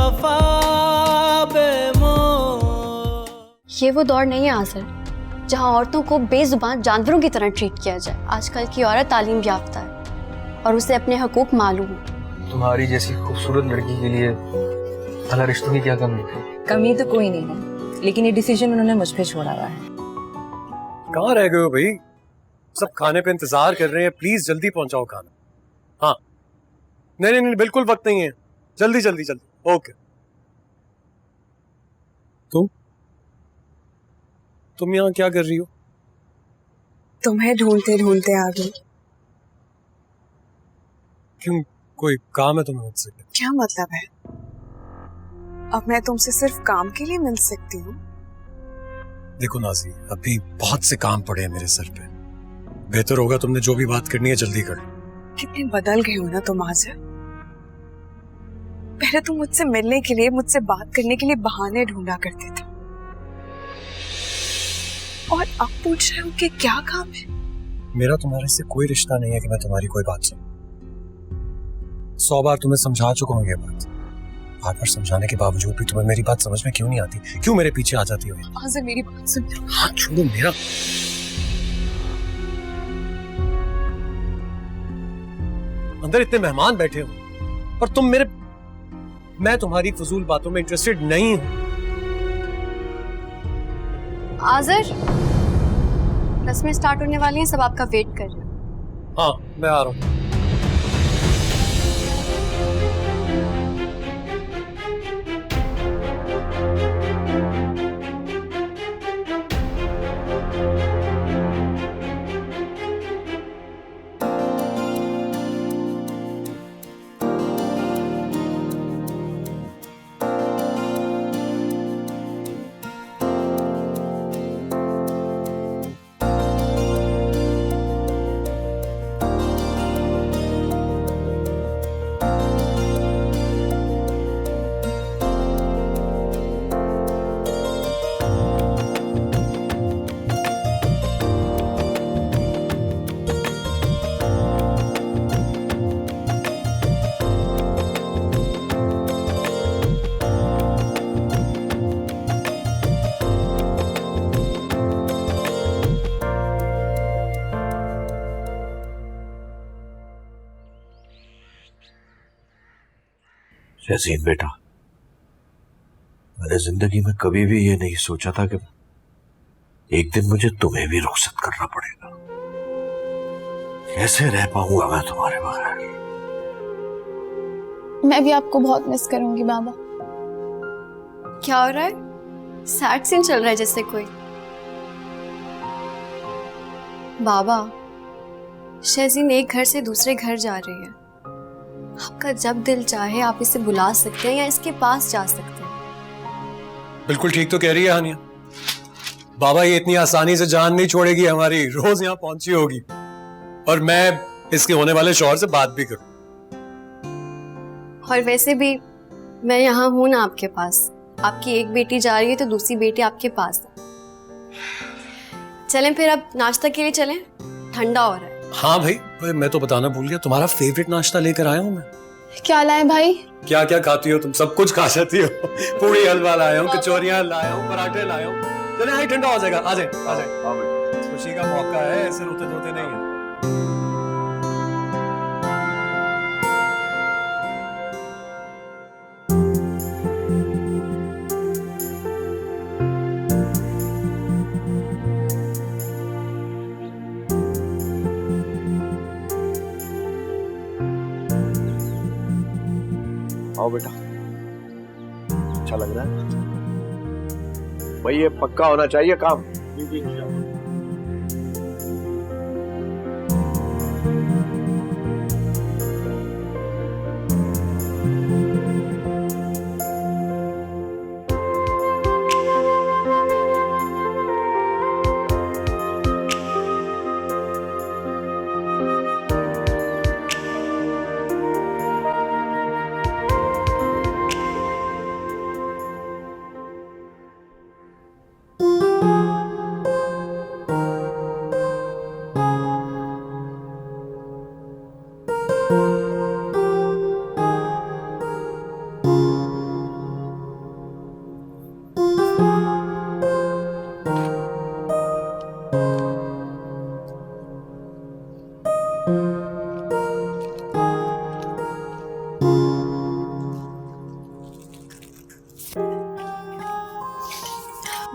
वफा बेमोल। ये वो दौर नहीं है आज़र जहाँ औरतों को बेजुबान जानवरों की तरह ट्रीट किया जाए। आजकल की औरत तालीम याफ्ता है और उसे अपने हकूक मालूम है। तुम्हारी जैसी खूबसूरत लड़की के लिए भला रिश्तों की क्या कमी है? कमी तो कोई नहीं है, लेकिन ये डिसीजन उन्होंने मुझ पे छोड़ा हुआ है। कहाँ रह गए हो भाई? सब खाने पे इंतजार कर रहे हैं, प्लीज जल्दी पहुंचाओ खाना। हाँ, नहीं नहीं बिल्कुल वक्त नहीं है, जल्दी जल्दी जल्दी। ओके। तुम यहाँ क्या कर रही हो? तुम्हें ढूंढते ढूंढते आ गई। क्यों, कोई काम है तुम्हें मुझसे? क्या मतलब है? अब मैं तुमसे सिर्फ काम के लिए मिल सकती हूँ? देखो नाज़ी, अभी बहुत से काम पड़े हैं मेरे सर पे। बेहतर होगा तुमने जो भी बात करनी है जल्दी कर लो। कितने बदल गए हो ना तुम आज। पहले तुम मुझसे मिलने के लिए, मुझसे बात करने के लिए बहाने ढूंढा करते थे, और अब पूछ रहे हो कि क्या काम है? मेरा तुम्हारे से कोई रिश्ता नहीं है कि मैं तुम्हारी कोई बात सुनूं। 100 बार तुम्हें समझा चुका हूँ ये बात। बार बार समझाने के बावजूद भी तुम्हें मेरी बात समझ में क्यों नहीं आती? क्यों मेरे पीछे आ जाती हो? आज़र मेरी बात सुन। हाथ छोड़ो मेरा। अंदर इतने मेहमान बैठे हो और तुम मेरे, मैं तुम्हारी फजूल बातों में इंटरेस्टेड नहीं हूं। आज़र 10 मिनट स्टार्ट होने वाली हैं, सब आपका वेट कर रहे हैं। हाँ मैं आ रहा हूँ। शहज़ीन बेटा, मैंने जिंदगी में कभी भी ये नहीं सोचा था कि एक दिन मुझे तुम्हें भी रुखसत करना पड़ेगा। कैसे रह पाऊंगा मैं तुम्हारे बगैर? मैं भी आपको बहुत मिस करूंगी बाबा। क्या हो रहा है? सैड सीन चल रहा है जैसे कोई। बाबा, शहज़ीन एक घर से दूसरे घर जा रही है। आपका जब दिल चाहे आप इसे बुला सकते हैं या इसके पास जा सकते हैं। बिल्कुल ठीक तो कह रही है हानिया। बाबा ये इतनी आसानी से जान नहीं छोड़ेगी हमारी, रोज यहाँ पहुंची होगी और मैं इसके होने वाले शौहर से बात भी करूं। और वैसे भी मैं यहाँ हूं ना आपके पास। आपकी एक बेटी जा रही है तो दूसरी बेटी आपके पास है। चलें फिर अब नाश्ता के लिए चलें, ठंडा हो रहा है। हाँ भाई, मैं तो बताना भूल गया, तुम्हारा फेवरेट नाश्ता लेकर आया हूँ मैं। क्या लाए भाई? क्या क्या खाती हो तुम? सब कुछ खा जाती हो। पूरी हलवा लाया हूँ, कचौरियां लाया हूँ, पराठे लाया हूँ। चले आई, ठंडा हो जाएगा। आ जाए आ जाए, खुशी का मौका है, ऐसे रोते धोते नहीं है। आओ बेटा, अच्छा लग रहा है भाई? ये पक्का होना चाहिए काम।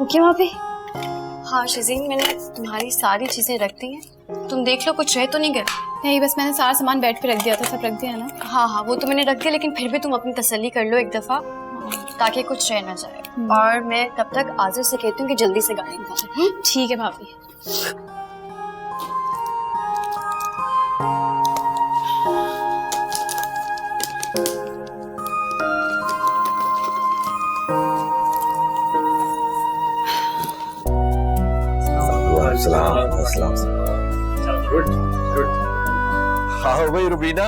ओके भाभी। हाँ शजीन, मैंने तुम्हारी सारी चीजें रख दी हैं, तुम देख लो कुछ रह तो नहीं गया। नहीं, बस मैंने सारा सामान बेड पे रख दिया था, सब रख दिया ना। हाँ हाँ, वो तो मैंने रख दिया, लेकिन फिर भी तुम अपनी तसल्ली कर लो एक दफा, ताकि कुछ रह ना जाए। और मैं तब तक आजिर से कहती हूँ कि जल्दी से गाड़ी निकाले। ठीक है भाभी। Good good. हाँ भाई रुबीना,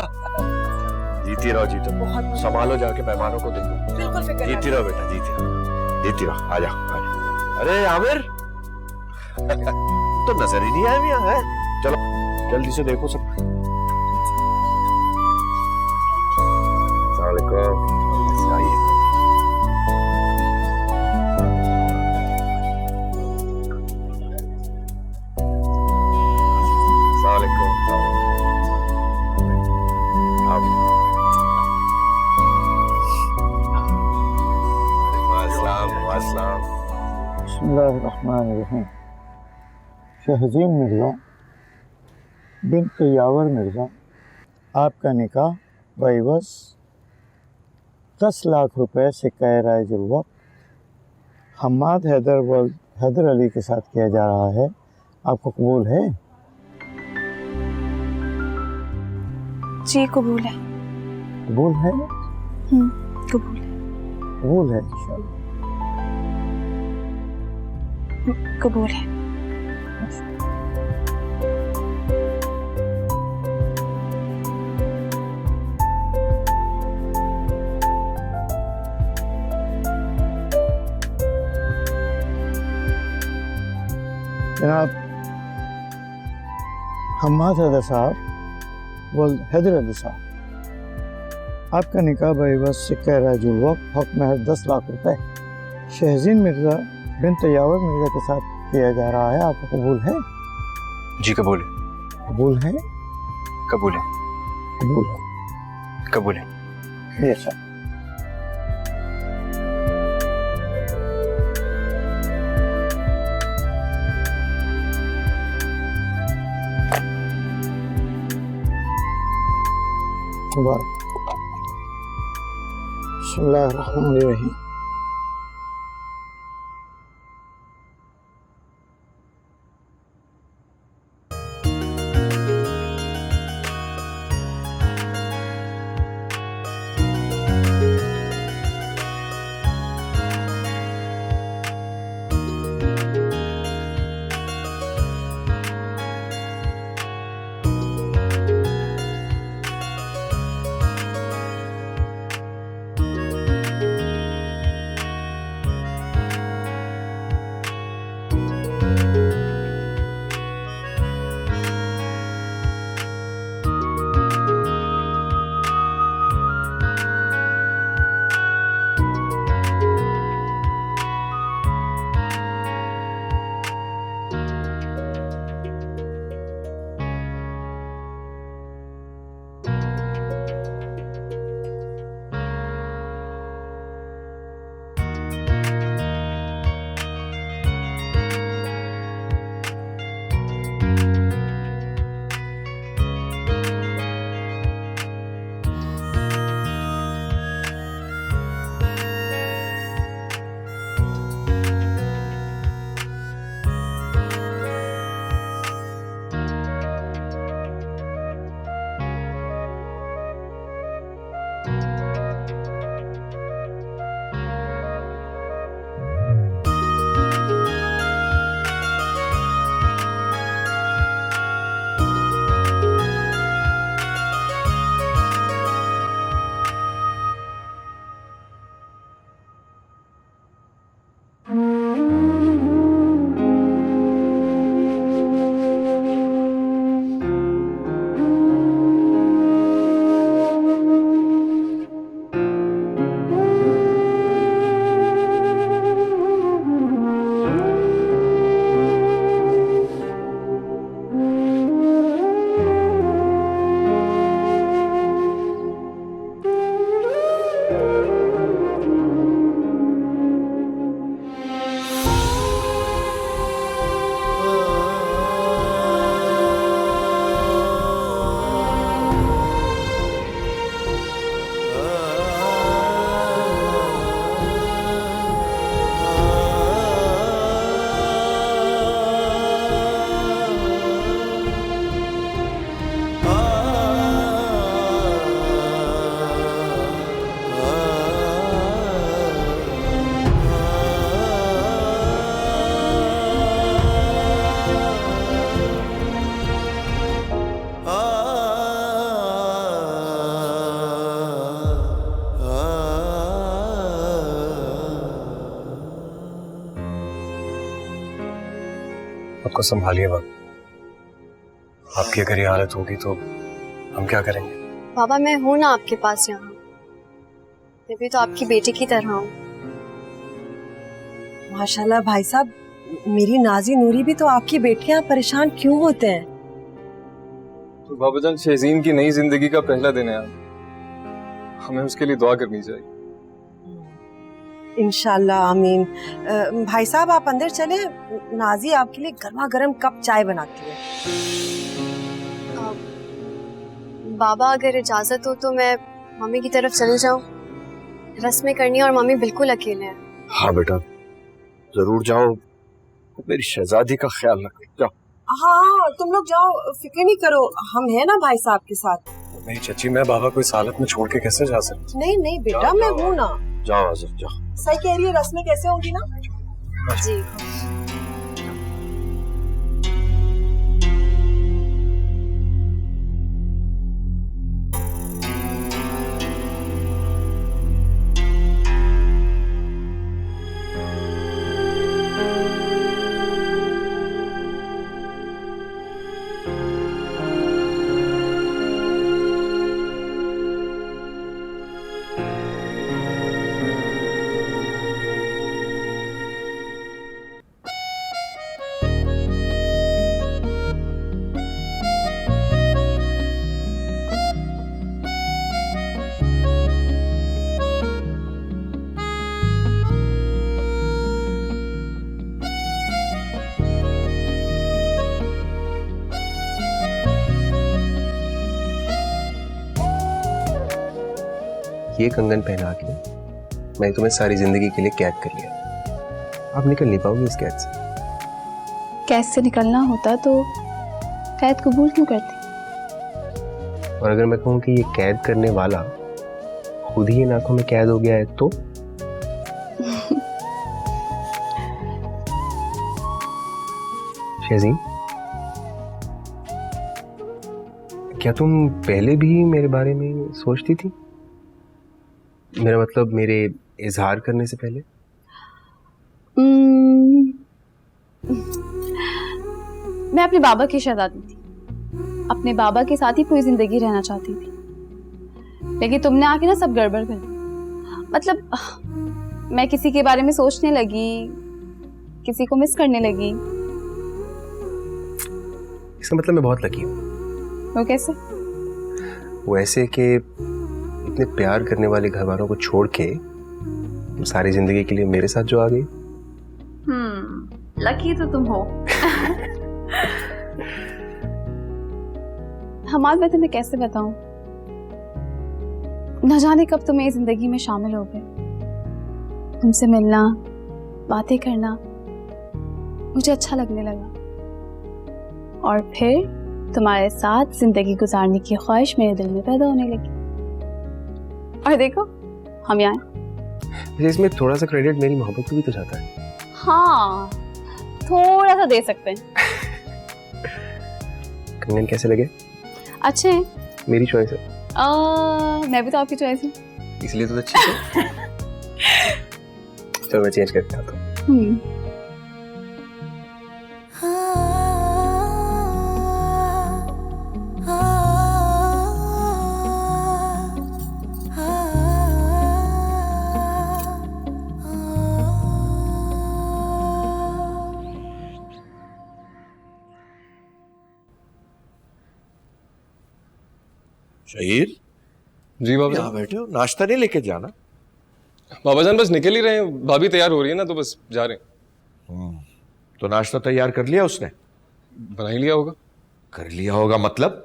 जीती रहो जीतो, संभालो जाके मेहमानों को देखो। बिल्कुल फिक्र जीती रहो बेटा, जीती रहो। आ जाओ। अरे आमिर तो नजर ही नहीं आया मियां है। चलो जल्दी से देखो सब। बिस्मिल्लाहिर्रहमानिर्रहीम। शहजीन मिर्ज़ा बिन्त यावर मिर्ज़ा, आपका निकाह बइवस 10 लाख रुपए से राइजुल वक्त हम्माद हैदर अली के साथ किया जा रहा है। आपको कबूल है? जी कबूल है। कबूल है? कबूल है। कबूल है इंशाअल्लाह। कबूल है। जनाब हम्माद हैदर साहब व हैदर अली साहब, आपका निकाह बइवस सिक्का राजुल वक्त हक महर 10 लाख रुपए शहजीन मिर्ज़ा बिन्त यावर मिर्ज़ा के साथ किया जा रहा है। आपको कबूल है? जी कबूल है। कबूल है? कबूल है। कबूल है। कबूल है। ये सर। मुबारक। बिस्मिल्लाहिर्रहमानिर्रहीम। खुद को संभालिए बाबा। आपकी अगर ये हालत होगी तो हम क्या करेंगे? बाबा मैं हूं ना आपके पास यहाँ, मैं भी तो आपकी बेटी की तरह हूँ। माशाल्लाह भाई साहब, मेरी नाजी नूरी भी तो आपकी बेटियां, परेशान क्यों होते हैं? तो बाबा जान, शहजीन की नई जिंदगी का पहला दिन है आज, हमें उसके लिए दुआ करनी चाहिए। इंशाल्लाह आमीन। भाई साहब आप अंदर चले, नाजी आपके लिए गर्मा गर्म कप चाय बनाती है। बाबा अगर इजाजत हो तो मैं मम्मी की तरफ चले जाऊं, रस्में करनी है और मम्मी बिल्कुल अकेले हैं। हाँ बेटा जरूर जाओ, मेरी शहजादी का ख्याल रखो, जाओ। हाँ तुम लोग जाओ, फिक्र नहीं करो, हम हैं ना भाई साहब के साथ। नहीं चाची, मैं बाबा को इस हालत में छोड़ के कैसे जा सकता? नहीं नहीं बेटा, मैं हूँ ना। जाओ आज़िज़ जाओ। सही कह रही है, रस्में कैसे होंगी ना। जी ये कंगन पहना के मैं तुम्हें सारी जिंदगी के लिए कैद कर लिया। आप निकल नहीं पाओगे इस कैद से। कैद से निकलना होता तो कैद कबूल क्यों करती? और अगर मैं कहूँ कि ये कैद करने वाला खुद ही इन आंखों में कैद हो गया है तो? शहज़ीन, क्या तुम पहले भी मेरे बारे में सोचती थी? मेरा मतलब मेरे इजहार करने से पहले? मैं अपने बाबा की शहजादी थी, अपने बाबा के साथ ही पूरी जिंदगी रहना चाहती थी, लेकिन तुमने आके ना सब गड़बड़ कर दी। मतलब मैं किसी के बारे में सोचने लगी, किसी को मिस करने लगी। इसका मतलब मैं बहुत लकी हूँ। वो कैसे? वो ऐसे कि इतने प्यार करने वाले घर वालों को छोड़ के तुम सारी जिंदगी के लिए मेरे साथ जो आ गई। लकी तो तुम हो। हमाद, मैं तुम्हें कैसे बताऊं, न जाने कब तुम मेरी जिंदगी में शामिल हो गए। तुमसे मिलना, बातें करना मुझे अच्छा लगने लगा, और फिर तुम्हारे साथ जिंदगी गुजारने की ख्वाहिश मेरे दिल में पैदा होने लगी। और देखो हम यहाँ हैं। इसमें थोड़ा सा क्रेडिट मेरी मोहब्बत को भी तो जाता है। हाँ थोड़ा सा दे सकते हैं। कंगन कैसे लगे? अच्छे हैं। मेरी चॉइस है। मैं भी तो आपकी चॉइस हूँ, इसलिए तो अच्छी है। चलो मैं चेंज करके आता हूँ। शहीर जी बाबा यहाँ बैठे हो, नाश्ता नहीं लेके जाना? बाबा जान बस निकल ही रहे हैं, भाभी तैयार हो रही है ना, तो बस जा रहे हैं। तो नाश्ता तैयार कर लिया उसने? बना ही लिया होगा। कर लिया होगा मतलब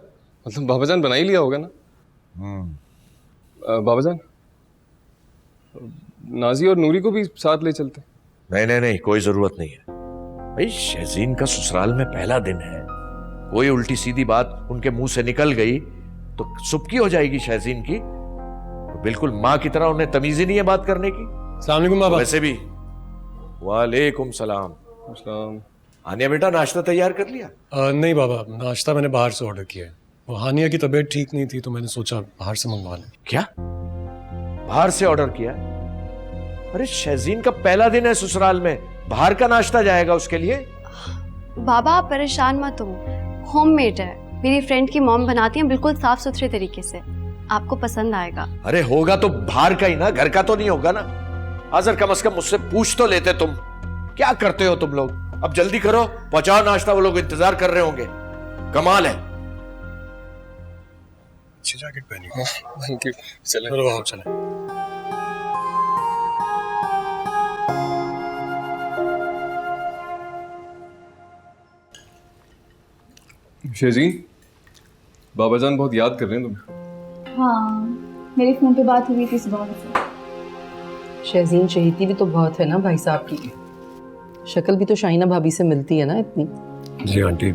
बाबा जान बना ही लिया होगा ना। बाबा जान, नाजी और नूरी को भी साथ ले चलते। नहीं नहीं नहीं, कोई जरूरत नहीं है भाई। शहजीन का ससुराल में पहला दिन है, कोई उल्टी सीधी बात उनके मुंह से निकल गई तो सुबकी हो जाएगी शहजीन की। तो बिल्कुल माँ की तरह उन्हें तमीज ही नहीं है बात करने की। अस्सलाम वालेकुम बाबा। वैसे भी वालेकुम सलाम। हानिया बेटा नाश्ता तैयार कर लिया? नहीं बाबा, नाश्ता मैंने बाहर से ऑर्डर किया है। वो हानिया की तबीयत ठीक नहीं थी तो मैंने सोचा बाहर से मंगवा लें। क्या बाहर से ऑर्डर किया? अरे शहजीन का पहला दिन है ससुराल में, बाहर का नाश्ता जाएगा उसके लिए? बाबा आप परेशान मत हो, होममेड है, मेरी फ्रेंड की मॉम बनाती हैं बिल्कुल साफ सुथरे तरीके से, आपको पसंद आएगा। अरे होगा तो बाहर का ही ना, घर का तो नहीं होगा ना। आजर कम से कम मुझसे पूछ तो लेते तुम। क्या करते हो तुम लोग? अब जल्दी करो, पहुंचाओ नाश्ता, वो लोग इंतजार कर रहे होंगे। कमाल है। अच्छी जैकेट पहनी। Thank you. चले चले। शेजीन, बाबा जान बहुत याद कर रहे हैं तुम्हें। हाँ, मेरे फोन पे बात हुई थी सुबह से। शहजीन चहेती भी तो बहुत है ना भाई साहब की, शक्ल भी तो शाहिना भाभी से मिलती है ना इतनी। जी आंटी,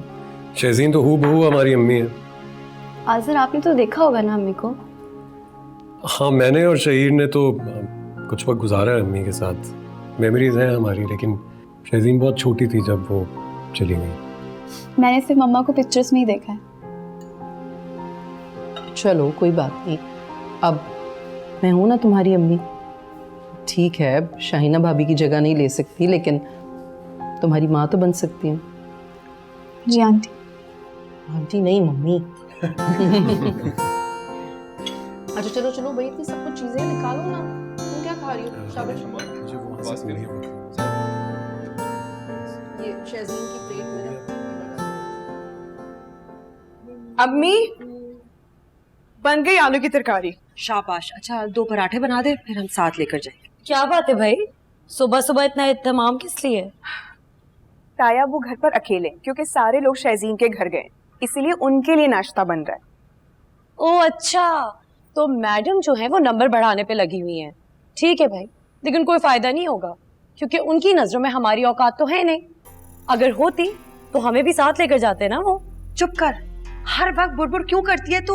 शेजीन तो हूबहू हमारी अम्मी है। आजर आपने तो देखा होगा ना अम्मी को? हाँ, मैंने और शहीर ने तो कुछ वक्त गुजारा है अम्मी के साथ, मेमोरीज हैं हमारी, लेकिन शेजीन बहुत छोटी थी जब वो चली गई। मैंने सिर्फ मम्मा को पिक्चर्स में ही देखा है। चलो कोई बात नहीं, अब मैं हूं ना तुम्हारी अम्मी। ठीक है, शाहिना भाभी की जगह नहीं ले सकती, लेकिन तुम्हारी माँ तो बन सकती है। जी आंटी। आंटी नहीं, मम्मी। अच्छा चलो चलो भाई, इतनी सब कुछ चीजें निकालो ना, तुम क्या खा रही हो? शाबाश। ये शहजीन की प्लेट में अम्मी बन गई आलू की तरकारी। शाबाश। अच्छा 2 पराठे बना दे, फिर हम साथ लेकर जाएंगे। क्या बात है भाई, सुबह सुबह इतना इत्तेमाम किस लिए? ताया वो घर पर अकेले, क्योंकि सारे लोग शहजीन के घर गए, इसीलिए उनके लिए नाश्ता बन रहा है। ओ अच्छा, तो मैडम जो है वो नंबर बढ़ाने पे लगी हुई हैं। ठीक है भाई, लेकिन कोई फायदा नहीं होगा, क्योंकि उनकी नजरों में हमारी औकात तो है नहीं। अगर होती तो हमें भी साथ लेकर जाते ना वो। चुप कर, हर वक्त बुड़बुड़ क्यों करती है तू?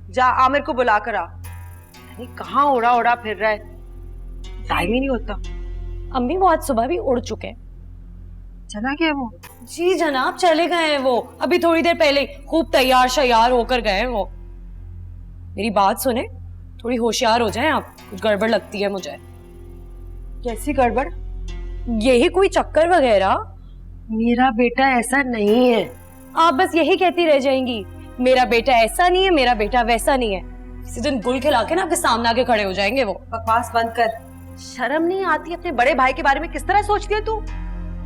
जा आमिर को बुला कर आ। कहाँ उड़ा उड़ा फिर रहा है, टाइम ही नहीं होता। अम्मी वो आज सुबह भी उड़ चुके हैं। चला गया वो? जी जनाब, चले गए हैं वो, अभी थोड़ी देर पहले खूब तैयार शैयार होकर गए हैं वो। मेरी बात सुने, थोड़ी होशियार हो जाएं आप, कुछ गड़बड़ लगती है मुझे। कैसी गड़बड़? यही कोई चक्कर वगैरह? मेरा बेटा ऐसा नहीं है। आप बस यही कहती रह जाएंगी, मेरा बेटा ऐसा नहीं है, मेरा बेटा वैसा नहीं है। किसी दिन गुल खिला के ना आपके सामने आके खड़े हो जाएंगे वो। बकवास बंद कर। शर्म नहीं आती? अपने बड़े भाई के बारे में किस तरह सोचती है तू?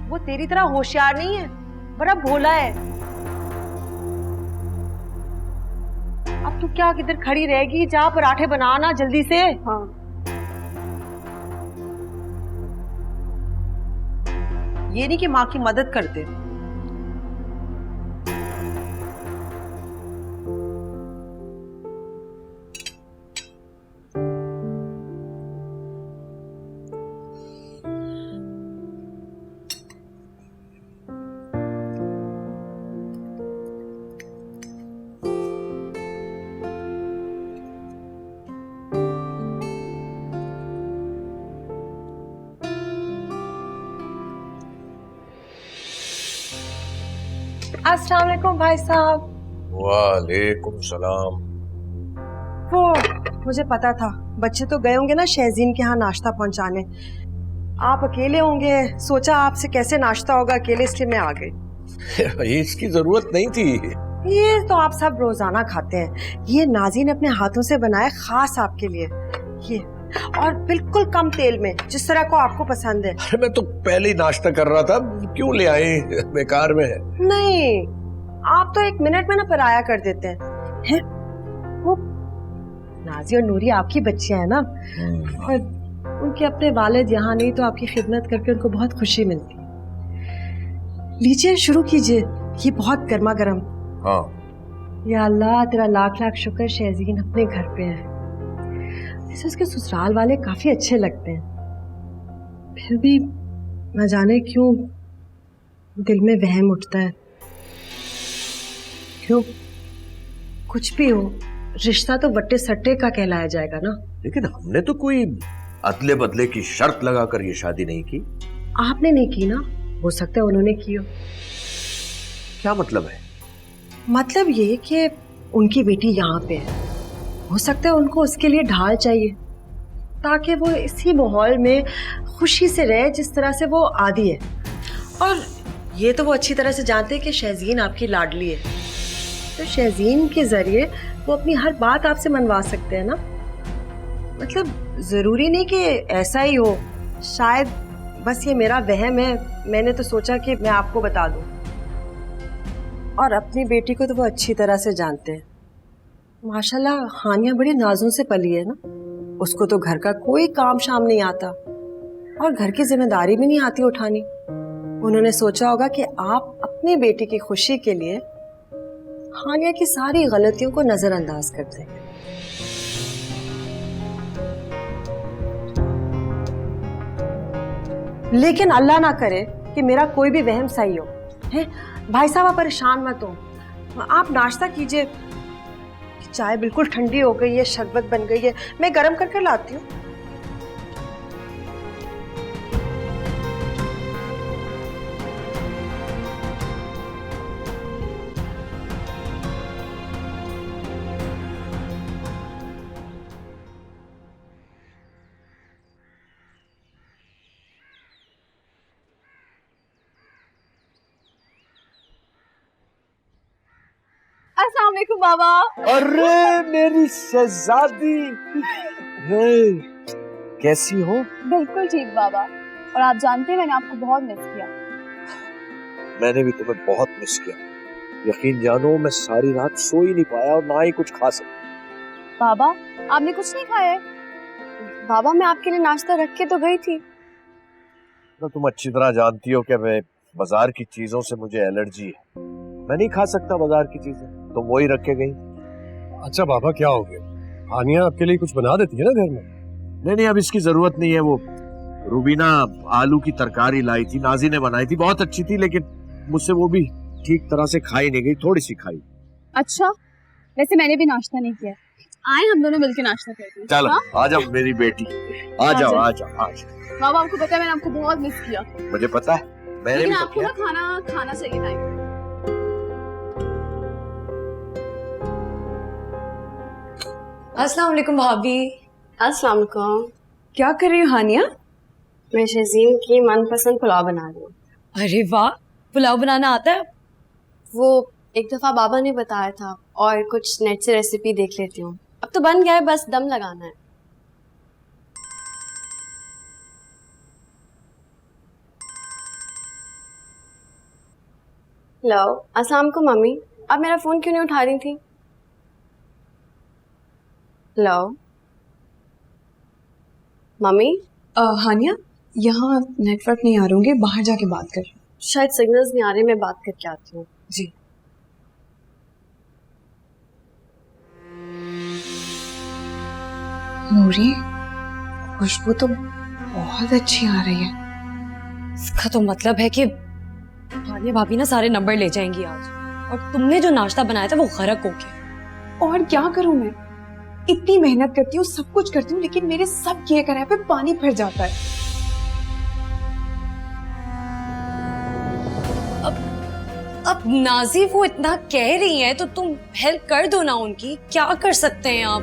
वो तेरी तरह होशियार नहीं है, बड़ा भोला है। अब तू क्या किधर खड़ी रहेगी? जा पराठे बनाना जल्दी से। हाँ। ये नहीं कि माँ की मदद करते। अस्सलाम वालेकुम भाई साहब। वालेकुम सलाम। वो मुझे पता था बच्चे तो गए होंगे ना शहजीन के यहाँ नाश्ता पहुंचाने, आप अकेले होंगे, सोचा आपसे कैसे नाश्ता होगा अकेले, इसलिए मैं आ गई। इसकी जरूरत नहीं थी। ये तो आप सब रोजाना खाते हैं, ये नाज़ी ने अपने हाथों से बनाया खास आपके लिए, ये और बिल्कुल कम तेल में, जिस तरह को आपको पसंद है। मैं तो पहले ही नाश्ता कर रहा था, क्यों ले आए? बेकार में है। नहीं, आप तो 1 मिनट में ना पराया कर देते हैं। वो नाज़ी और नूरी आपकी बच्चियां हैं ना, और उनके अपने वालिद यहाँ नहीं, तो आपकी खिदमत करके उनको बहुत खुशी मिलती है। लीजिए शुरू कीजिए, ये बहुत गर्मा गर्म। हाँ। या अल्लाह तेरा लाख लाख शुक्र, शहजीन अपने घर पे है। वैसे उसके ससुराल वाले काफी अच्छे लगते हैं, फिर भी न जाने क्यों दिल में वहम उठता है। क्यों? कुछ भी हो, रिश्ता तो वट्टे सट्टे का कहलाया जाएगा ना। लेकिन हमने तो कोई अदले बदले की शर्त लगाकर ये शादी नहीं की। आपने नहीं की ना, हो सकता है उन्होंने की हो। क्या मतलब है? मतलब ये कि उनकी बेटी यहाँ पे है, हो सकता है उनको उसके लिए ढाल चाहिए, ताकि वो इसी माहौल में खुशी से रहे जिस तरह से वो आदी है। और ये तो वो अच्छी तरह से जानते हैं कि शहजीन आपकी लाडली है, तो शहजीन के जरिए वो अपनी हर बात आपसे मनवा सकते हैं ना। मतलब जरूरी नहीं कि ऐसा ही हो, शायद बस ये मेरा वहम है, मैंने तो सोचा कि मैं आपको बता दूं। और अपनी बेटी को तो वो अच्छी तरह से जानते हैं। माशाल्लाह हानिया बड़ी नाजों से पली है ना, उसको तो घर का कोई काम शाम नहीं आता और घर की जिम्मेदारी भी नहीं आती उठानी। उन्होंने सोचा होगा कि आप अपनी बेटी की खुशी के लिए हानिया की सारी गलतियों को नजरअंदाज कर देंगे। लेकिन अल्लाह ना करे कि मेरा कोई भी वहम सही हो। है भाई साहब, आप परेशान मत हो, आप नाश्ता कीजिए। चाय बिल्कुल ठंडी हो गई है, शरबत बन गई है, मैं गरम करके लाती हूँ। अस्सलाम वालेकुम बाबा। अरे मेरी शहजादी, कैसी हो? बिल्कुल ठीक बाबा, और आप जानते हैं मैंने आपको बहुत मिस किया। मैंने भी तुम्हें बहुत मिस किया। यकीन जानो मैं सारी रात सो ही नहीं पाया और ना ही कुछ खा सका। बाबा आपने कुछ नहीं खाया है? बाबा मैं आपके लिए नाश्ता रख के तो गई थी। तो तुम अच्छी तरह जानती हो कि मैं बाजार की चीजों से मुझे एलर्जी है, मैं नहीं खा सकता बाजार की चीजें, तुम वही रख के गई। अच्छा बाबा क्या हो गया? हानिया आपके लिए कुछ बना देती है ना घर में। नहीं अब इसकी जरूरत नहीं है। वो रूबीना आलू की तरकारी लाई थी, नाजी ने बनाई थी, बहुत अच्छी थी, लेकिन मुझसे वो भी ठीक तरह से खाई नहीं गई, थोड़ी सी खाई। अच्छा वैसे मैंने भी नाश्ता नहीं किया, आए हम दोनों मिलकर नाश्ता करते हैं। चलो आ जाओ मेरी बेटी, आ जाओ आ जाओ आ जाओ। बाबा आपको पता है मैंने आपको बहुत मिस किया। मुझे पता है, मैंने लेकिन भी तो आपको किया। ना खाना चाहिए टाइम। अस्सलाम वालेकुम भाभी। अस्सलाम वालेकुम। क्या कर रही हो हानिया? मैं शहजीन की मनपसंद पुलाव बना रही हूँ। अरे वाह, पुलाव बनाना आता है? वो एक दफा बाबा ने बताया था और कुछ नेट से रेसिपी देख लेती हूँ। अब तो बन गया है, बस दम लगाना है। हेलो, अस्सलाम वालेकुम मम्मी, आप मेरा फोन क्यों नहीं उठा रही थी? Hello mummy. हानिया यहाँ नेटवर्क नहीं आ रहे होंगे, बाहर जाके बात कर। शायद सिग्नल्स नहीं आ रहे, मैं बात करके आती हूँ। जी। नूरी खुशबू तो बहुत अच्छी आ रही है। इसका तो मतलब है कि हानिया भाभी ना सारे नंबर ले जाएंगी आज, और तुमने जो नाश्ता बनाया था वो गरक हो गया। और क्या करूं मैं, इतनी मेहनत करती हूँ, सब कुछ करती हूँ, लेकिन मेरे सब किए कराए पे पानी भर जाता है। अब नाजी वो इतना कह रही है तो तुम हेल्प कर दो ना उनकी, क्या कर सकते हैं आप?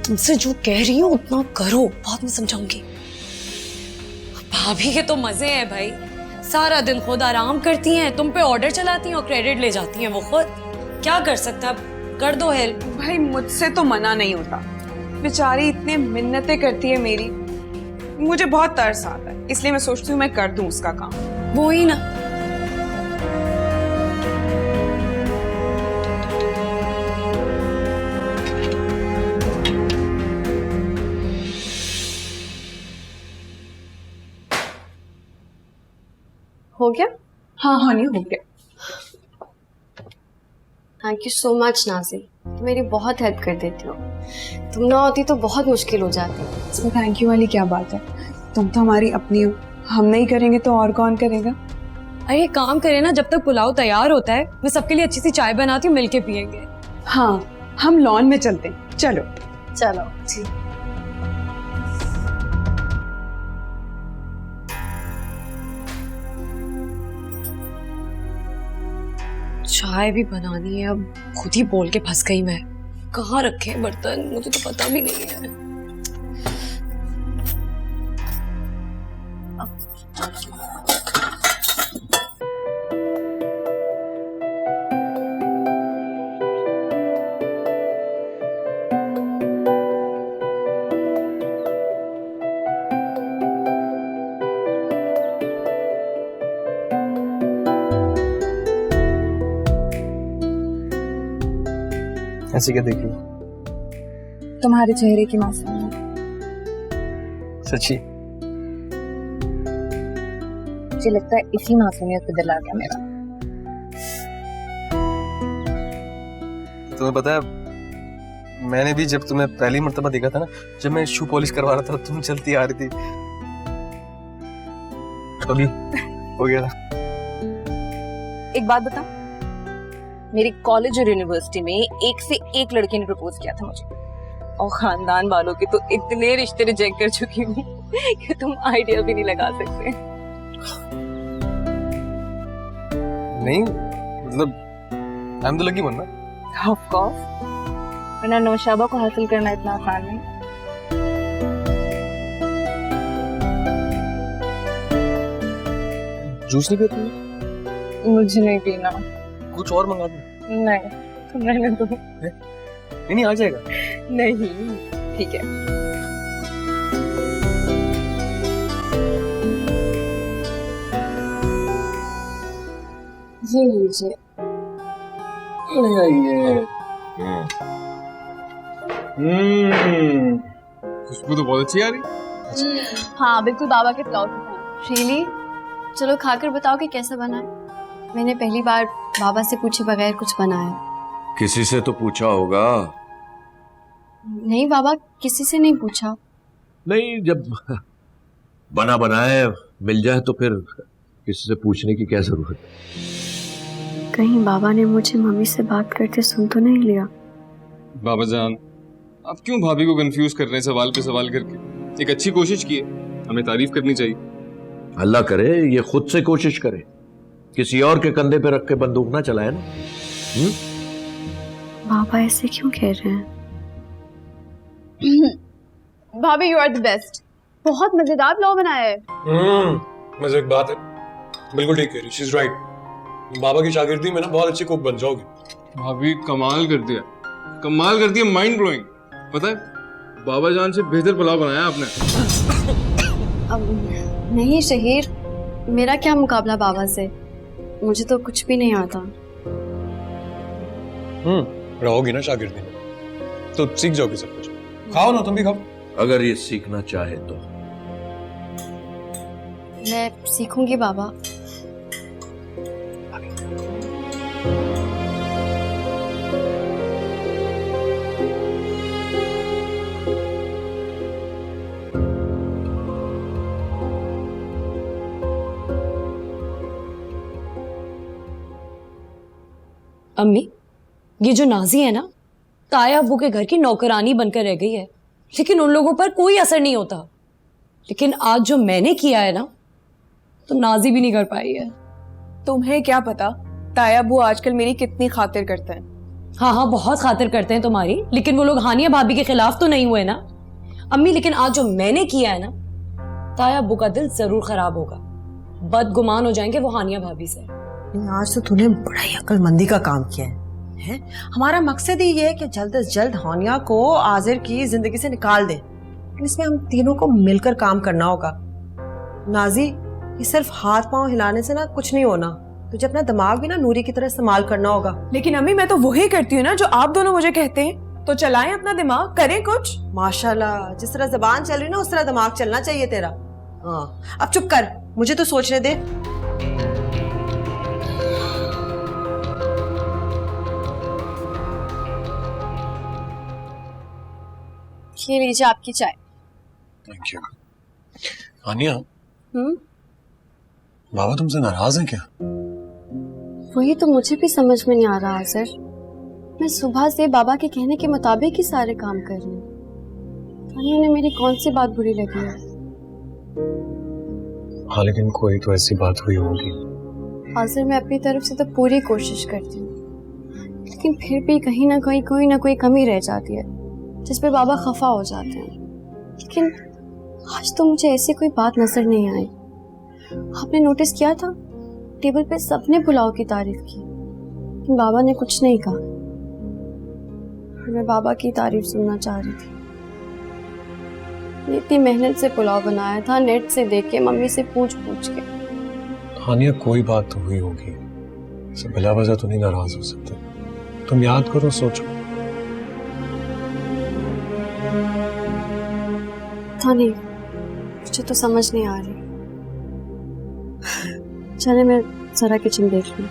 तुमसे जो कह रही हूँ उतना करो, बाद में समझाऊंगी। भाभी के तो मजे हैं भाई, सारा दिन खुद आराम करती हैं, तुम पे ऑर्डर चलाती हैं और क्रेडिट ले जाती हैं वो खुद। क्या कर सकता, कर दो हेल्प। भाई मुझसे तो मना नहीं होता, बेचारी इतने मिन्नतें करती है मेरी, मुझे बहुत तरस आता है, इसलिए मैं सोचती हूँ मैं कर दूं उसका काम। वो ही ना। हो गया? हाँ हानिया हो गया। Thank you so much Nazi, तुम मेरी बहुत हेल्प कर देती हो। तुम ना होती तो बहुत मुश्किल हो जाती। इसमें थैंक यू वाली क्या बात है, तुम तो हमारी अपनी हो, हम नहीं करेंगे तो और कौन करेगा। अरे काम करे ना, जब तक पुलाव तैयार होता है मैं सबके लिए अच्छी सी चाय बनाती हूँ, मिलके पियेंगे। हाँ हम लॉन में चलते हैं, चलो। चलो जी। चाय भी बनानी है, अब खुद ही बोल के फंस गई मैं। कहाँ रखे हैं बर्तन, मुझे तो पता भी नहीं है। ऐसे क्या देख रही हो? तुम्हारे चेहरे की मासूमियत। सच्ची? मुझे लगता है इसी मासूमियत पे दिल आ गया मेरा। तुम्हें पता है, मैंने भी जब तुम्हें पहली मर्तबा देखा था ना, जब मैं शू पॉलिश करवा रहा था, तुम चलती आ रही थी, अभी हो गया था। एक बात बता, मेरी कॉलेज और यूनिवर्सिटी में एक से एक लड़के ने प्रपोज किया था मुझे, और खानदान वालों के तो इतने रिश्ते रिजेक्ट कर चुकी हूँ कि तुम आइडिया भी नहीं लगा सकते। नहीं मतलब I am the lucky one ना। ऑफ कोर्स, वरना नौशाबा को हासिल करना इतना आसान नहीं। जूस नहीं पीती? मुझे नहीं पीना। कुछ और मंगा दूं? नहीं, तुम रहने दो। नहीं आ जाएगा। नहीं, ठीक है। ये लीजिए। खुशबू तो बहुत अच्छी आ रही। हाँ बिल्कुल बाबा के पुलाव की तरह। शीली, चलो खाकर बताओ कि कैसा बना है। मैंने पहली बार बाबा से पूछे बगैर कुछ बनाया। किसी से तो पूछा होगा। नहीं बाबा, किसी से नहीं पूछा। नहीं, जब बना बनाए मिल जाए तो फिर किसी से पूछने की क्या जरूरत है। कहीं बाबा ने मुझे मम्मी से बात करते सुन तो नहीं लिया। बाबा जान, आप क्यों भाभी को कंफ्यूज कर रहे हैं सवाल पे सवाल करके? एक अच्छी कोशिश की है, हमें तारीफ करनी चाहिए। अल्लाह करे ये खुद से कोशिश करे, किसी और के कंधे पे रख के बंदूक ना चलाए ना। बाबा ऐसे क्यों कह रहे हैं? भाभी यू आर द बेस्ट। बहुत मजेदार पुलाव बनाया है। मजे की बात है, बिल्कुल ठीक कह रही, शी इज राइट। बाबा की शागिर्दी में ना बहुत अच्छी कुक बन जाओगी। भाभी कमाल कर दिया, कमाल कर दिया, माइंड ब्लोइंग। पता है, बाबा जान से बेहतर पुलाव बनाया आपने। अब नहीं शहीर, मेरा क्या मुकाबला बाबा से, मुझे तो कुछ भी नहीं आता। रहोगी ना शागिर्दी में तो सीख जाओगी सब कुछ। खाओ ना, तुम भी खाओ। अगर ये सीखना चाहे तो। मैं सीखूंगी बाबा। अम्मी, ये जो नाजी है ना, ताया अब्बू के घर की नौकरानी बनकर रह गई है, लेकिन उन लोगों पर कोई असर नहीं होता। लेकिन आज जो मैंने किया है ना, तो नाजी भी नहीं कर पाई है। तुम्हें क्या पता ताया अब्बू आजकल मेरी कितनी खातिर करते हैं। हाँ हाँ, बहुत खातिर करते हैं तुम्हारी, लेकिन वो लोग हानिया भाभी के खिलाफ तो नहीं हुए ना अम्मी। लेकिन आज जो मैंने किया है ना, ताया अब्बू का दिल जरूर खराब होगा, बदगुमान हो जाएंगे वो हानिया भाभी से। आज तो तूने बड़ा ही अक्लमंदी का काम किया है? हमारा मकसद ही ये है कि जल्द से जल्द हानिया को आजिर की जिंदगी से निकाल दे। इसमें हम तीनों को मिलकर काम करना होगा। नाजी, ये सिर्फ हाथ पांव हिलाने से ना कुछ नहीं होना, तुझे अपना दिमाग भी ना नूरी की तरह इस्तेमाल करना होगा। लेकिन अम्मी, मैं तो वही करती हूँ ना जो आप दोनों मुझे कहते हैं, तो चलाएं अपना दिमाग, करें कुछ। माशाल्लाह, जिस तरह जबान चल रही ना उस तरह दिमाग चलना चाहिए तेरा। हाँ, अब चुप कर, मुझे तो सोचने दे। ये लीजिए आपकी चाय। Thank you. हानिया, बाबा तुमसे नाराज हैं क्या? वही तो मुझे भी समझ में नहीं आ रहा सर। मैं सुबह से बाबा के कहने के मुताबिक ही सारे काम कर रही हूँ। उन्हें मेरी कौन सी बात बुरी लगी है? हाँ, लेकिन कोई तो ऐसी बात हुई होगी। हाजिर मैं अपनी तरफ से तो पूरी कोशिश करती हूँ, लेकिन फिर भी कहीं ना कहीं कोई ना कोई कमी रह जाती है जिस पे बाबा खफा हो जाते हैं। लेकिन आज तो मुझे ऐसी कोई बात नजर नहीं आई। आपने नोटिस किया था, टेबल पे सबने पुलाव की तारीफ की, लेकिन बाबा ने कुछ नहीं कहा। मैं बाबा की तारीफ सुनना चाह रही थी। इतनी मेहनत से पुलाव बनाया था, नेट से देख के, मम्मी से पूछ पूछ के। हानिया, कोई बात तो हुई होगी, सब बिला वजह तो नहीं नाराज हो सकते। तुम याद करो, सोचो। तो नहीं, मुझे तो समझ नहीं आ रही। चले मैं जरा किचन देख लूं।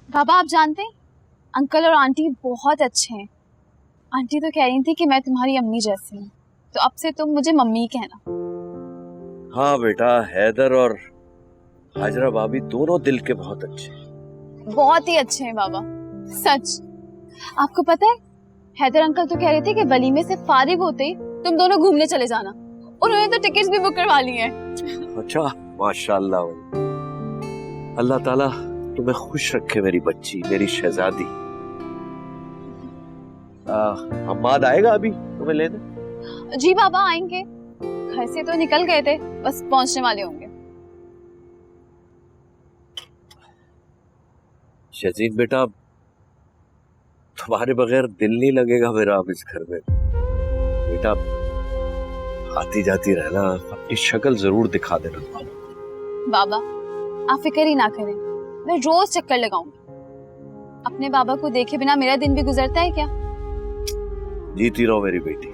बाबा आप जानते हैं अंकल और आंटी बहुत अच्छे हैं। आंटी तो कह रही थी कि मैं तुम्हारी अम्मी जैसी हूँ, तो अब से तुम मुझे मम्मी कहना। हाँ बेटा, हैदर और हाजरा भाभी दोनों दिल के बहुत अच्छे हैं। बहुत ही अच्छे हैं बाबा, सच। आपको पता है हैदर अंकल तो कह रहे थे कि वलीमे से फारिग होते ही तुम दोनों घूमने चले जाना। उन्होंने तो टिकट्स भी बुक करवा ली हैं। अच्छा, माशाल्लाह। अल्लाह ताला तुम्हें खुश रखे मेरी बच्ची, मेरी शहजादी। हम्माद आएगा अभी तुम्हें लेने? जी बाबा आएंगे, घर से तो निकल गए थे, बस पहुंचने वाले होंगे। शहजीन बेटा, तुम्हारे बगैर दिल नहीं लगेगा मेरा अब इस घर में। बेटा आती जाती रहना, अपनी शक्ल जरूर दिखा देना। बाबा आप फिक्र ही ना करें, मैं रोज चक्कर लगाऊंगी। अपने बाबा को देखे बिना मेरा दिन भी गुजरता है क्या? जीती रहो मेरी बेटी,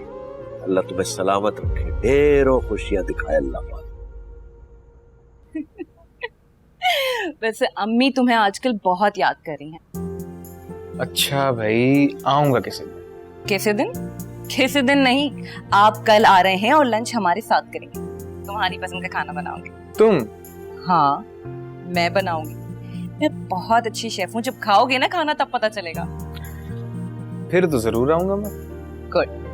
अल्लाह तुम्हें सलामत रखे, ढेरों खुशियां दिखाए अल्लाह पाक। वैसे अम्मी तुम्हें आजकल बहुत याद कर रही हैं। अच्छा भाई, आऊंगा किसी दिन। कैसे दिन? कैसे दिन नहीं, आप कल आ रहे हैं और लंच हमारे साथ करेंगे। तुम्हारी पसंद का खाना बनाओगे तुम? हाँ, मैं बनाऊंगी। मैं बहुत अच्छी शेफ हूँ, जब खाओगे ना खाना तब पता चलेगा। फिर तो जरूर आऊंगा मैं। गुड।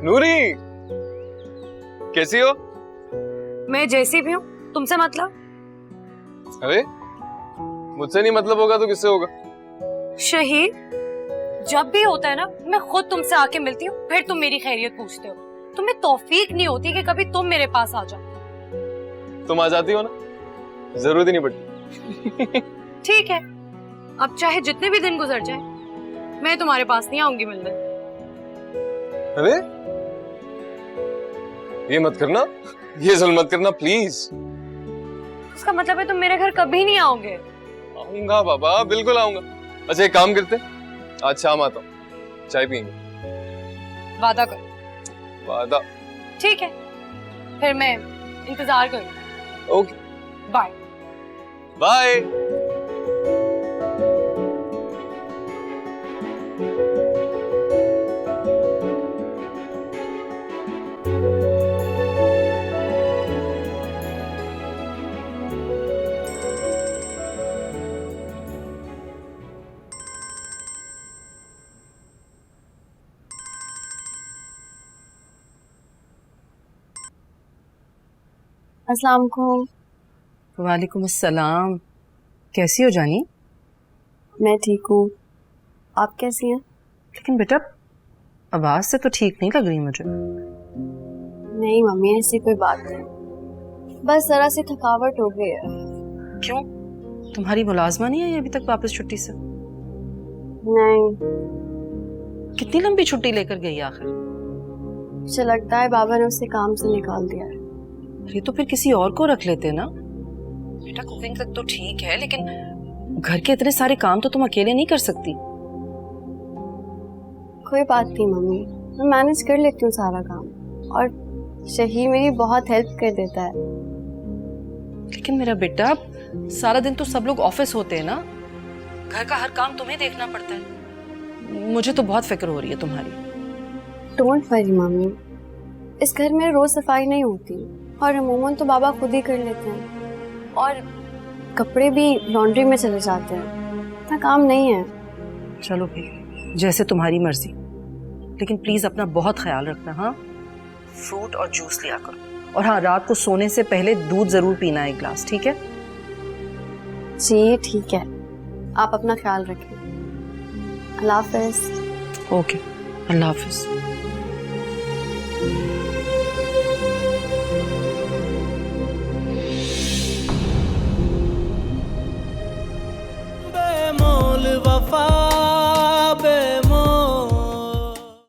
नूरी, कैसी हो? मैं जैसी भी हूँ, तुमसे मतलब? अरे मुझसे नहीं मतलब होगा तो किससे होगा? शहीद, जब भी होता है ना मैं खुद तुमसे आके मिलती हूँ, फिर तुम मेरी खैरियत पूछते हो। तुम्हें तौफीक नहीं होती कि कभी तुम मेरे पास आ जाओ। तुम आ जाती हो ना, जरूरत ही नहीं पड़ती। ठीक है, अब चाहे जितने भी दिन गुजर जाए मैं तुम्हारे पास नहीं आऊंगी मिलने। अरे ये मत करना, ये जुल्म मत करना प्लीज। उसका मतलब है तुम मेरे घर कभी नहीं आओगे? आऊंगा बाबा, बिल्कुल आऊंगा। अच्छा एक काम करते, आज शाम आता हूँ, चाय पियेंगे। वादा करो। वादा? ठीक है, फिर मैं इंतजार करूंगी। Okay, bye. बाय। अस्सलाम वालेकुम। वालेकुम अस्सलाम। कैसी हो जानी? मैं ठीक हूँ, आप कैसी हैं? लेकिन बेटा आवाज से तो ठीक नहीं लग रही मुझे। नहीं मम्मी, ऐसी कोई बात नहीं, बस जरा सी थकावट हो गई है। क्यों, तुम्हारी मुलाजमा नहीं आई अभी तक वापस छुट्टी से? नहीं। कितनी लंबी छुट्टी लेकर गई आखिर? मुझे लगता है बाबा ने उसे काम से निकाल दिया है। अरे तो फिर किसी और को रख लेते ना। बेटा कुकिंग तक तो ठीक है, लेकिन घर के इतने सारे काम तो तुम अकेले नहीं कर सकती। कोई बात नहीं मम्मी, मैं मैनेज कर लेती हूँ सारा काम, और शही मेरी बहुत हेल्प कर देता है। लेकिन मेरा बेटा सारा दिन तो सब लोग ऑफिस होते हैं ना, घर का हर काम तुम्हें देखना पड़ता है। मुझे तो बहुत फिक्र हो रही है तुम्हारी। डोंट वरी मम्मी, इस घर में रोज सफाई नहीं होती और अमूमन तो बाबा खुद ही कर लेते हैं, और कपड़े भी लॉन्ड्री में चले जाते हैं, इतना काम नहीं है। चलो फिर जैसे तुम्हारी मर्जी, लेकिन प्लीज अपना बहुत ख्याल रखना। हाँ, फ्रूट और जूस लिया करो, और हाँ, रात को सोने से पहले दूध जरूर पीना एक गिलास, ठीक है? जी ठीक है, आप अपना ख्याल रखें। अल्लाह हाफिज। ओके, अल्लाह हाफिज। बेमोल वफा